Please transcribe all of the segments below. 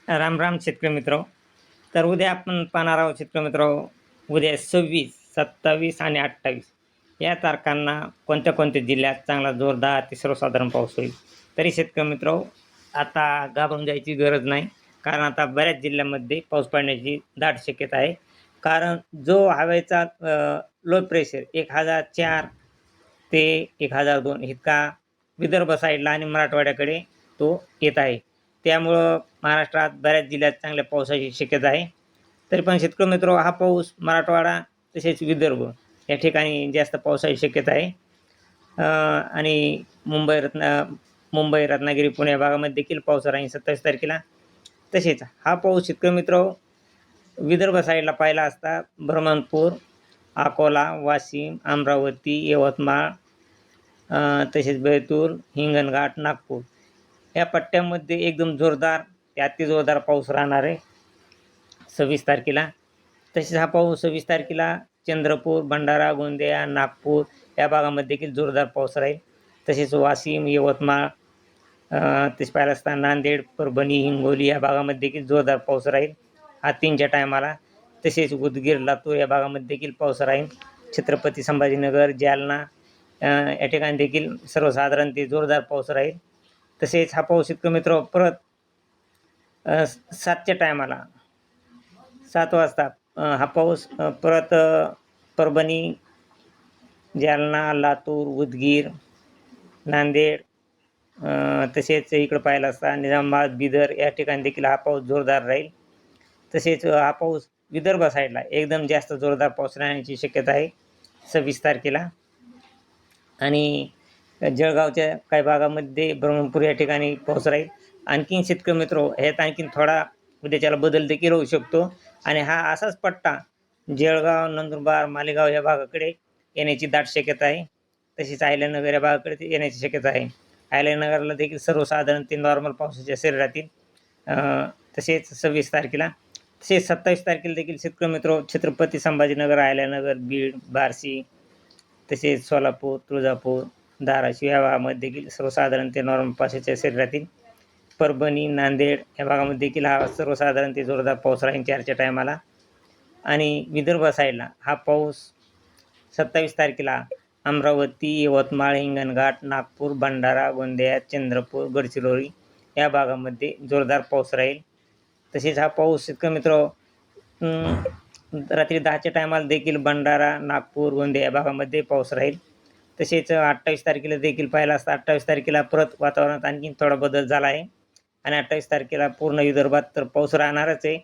राम राम शेतकरी मित्र. तर उद्या आपण पाहणार आहोत शेतकरी मित्र. उद्या 26, 27 आणि 28 या तारखांना कोणत्या कोणत्या जिल्ह्यात चांगला जोरदार ते सर्वसाधारण पाऊस होईल. तरी शेतकरी मित्र, आता घाबरून जायची गरज नाही, कारण आता बऱ्याच जिल्ह्यामध्ये पाऊस पडण्याची दाट शक्यता आहे. कारण जो हवेचा लो प्रेशर 1004 ते 1002 इतका विदर्भ साईडला आणि मराठवाड्याकडे तो येत आहे. त्यामुळं महाराष्ट्रात बऱ्याच जिल्ह्यात चांगल्या पावसाची शक्यता आहे. तरी पण शेतकरी मित्र, हा पाऊस मराठवाडा तसेच विदर्भ या ठिकाणी जास्त पावसाची शक्यता आहे. आणि मुंबई, रत्नागिरी, पुणे या भागामध्ये देखील पाऊस राहील 27 तारखेला. तसेच हा पाऊस शेतकरी मित्र विदर्भ साईडला पाहिला असता ब्रह्मपूर, अकोला, वाशिम, अमरावती, यवतमाळ, तसेच बैतूल, हिंगणघाट, नागपूर या पट्ट्यामध्ये एकदम जोरदार ते अति जोरदार पाऊस राहणार आहे 26 तारखेला. तसेच हा पाऊस 26 तारखेला चंद्रपूर, भंडारा, गोंदिया, नागपूर या भागामध्ये देखील जोरदार पाऊस राहील. तसेच वाशिम, यवतमाळ, तेच पाहिलं असता नांदेड, परभणी, हिंगोली या भागामध्ये देखील जोरदार पाऊस राहील हा 3च्या टायमाला. तसेच उदगीर, लातूर या भागामध्ये देखील पाऊस राहील. छत्रपती संभाजीनगर, जालना या ठिकाणी देखील सर्वसाधारण ते जोरदार पाऊस राहील. तसेच हा पाऊस शेतकरी मित्र परत 7च्या टायमाला 7 वाजता हा पाऊस परत परभणी, जालना, लातूर, उदगीर, नांदेड, तसेच इकडं पाहिलं असता निजामाबाद, बिदर या ठिकाणी देखील हा पाऊस जोरदार राहील. तसेच हा पाऊस विदर्भ साईडला एकदम जास्त जोरदार पाऊस राहण्याची शक्यता आहे 26 तारखेला. आणि जळगावच्या काही भागामध्ये ब्रह्मपूर या ठिकाणी पाऊस राहील. आणखीन शेतकरी मित्र, ह्यात आणखीन थोडा उद्याच्याला बदल देखील होऊ शकतो. आणि हा असाच पट्टा जळगाव, नंदुरबार, मालेगाव या भागाकडे येण्याची दाट शक्यता आहे. तशीच अहिल्यानगर या भागाकडे ते येण्याची शक्यता आहे. अहिल्यानगरला देखील सर्वसाधारण ते नॉर्मल पावसाच्या सरी राहतील तसेच 26 तारखेला. तसेच 27 तारखेला देखील शेतकरी मित्र छत्रपती संभाजीनगर, अहिल्यानगर, बीड, बार्शी, तसेच सोलापूर, तुळजापूर, धाराशिव या भागामध्ये देखील सर्वसाधारण ते नॉर्मल पावसाच्या सरी राहतील. परभणी, नांदेड या भागामध्ये देखील हा सर्वसाधारण ते जोरदार पाऊस राहील 4च्या टायमाला. आणि विदर्भ साईडला हा पाऊस 27 तारखेला अमरावती, यवतमाळ, हिंगणघाट, नागपूर, भंडारा, गोंदिया, चंद्रपूर, गडचिरोली या भागामध्ये जोरदार पाऊस राहील. तसेच हा पाऊस शेतकरी मित्र रात्री 10च्या टायमाला देखील भंडारा, नागपूर, गोंदिया या भागामध्ये पाऊस राहील. तसेच 28 तारखेला देखील पाहिला असता 28 तारखेला परत वातावरणात आणखीन थोडा बदल झाला आहे. आणि 28 तारखेला पूर्ण विदर्भात तर पाऊस राहणारच आहे.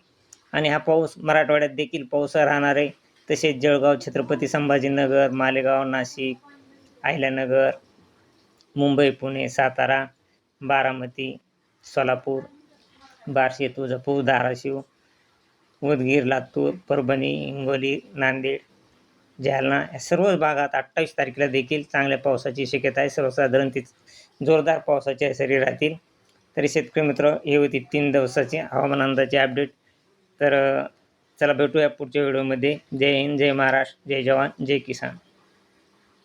आणि हा पाऊस मराठवाड्यात देखील पाऊस राहणार आहे. तसेच जळगाव, छत्रपती संभाजीनगर, मालेगाव, नाशिक, अहिल्यानगर, मुंबई, पुणे, सातारा, बारामती, सोलापूर, बार्शी, तुळजापूर, धाराशिव, उदगीर, लातूर, परभणी, हिंगोली, नांदेड, जालना या सर्व भागात 28 तारखेला देखील चांगल्या पावसाची शक्यता आहे. सर्वसाधारण ती जोरदार पावसाच्या सरी राहतील. तरी शेतकरी मित्र, हे होती 3 दिवसाची हवामान अंदाजाची अपडेट. तर चला भेटूया पुढच्या व्हिडिओमध्ये. जय हिंद, जय महाराष्ट्र, जय जवान, जय किसान.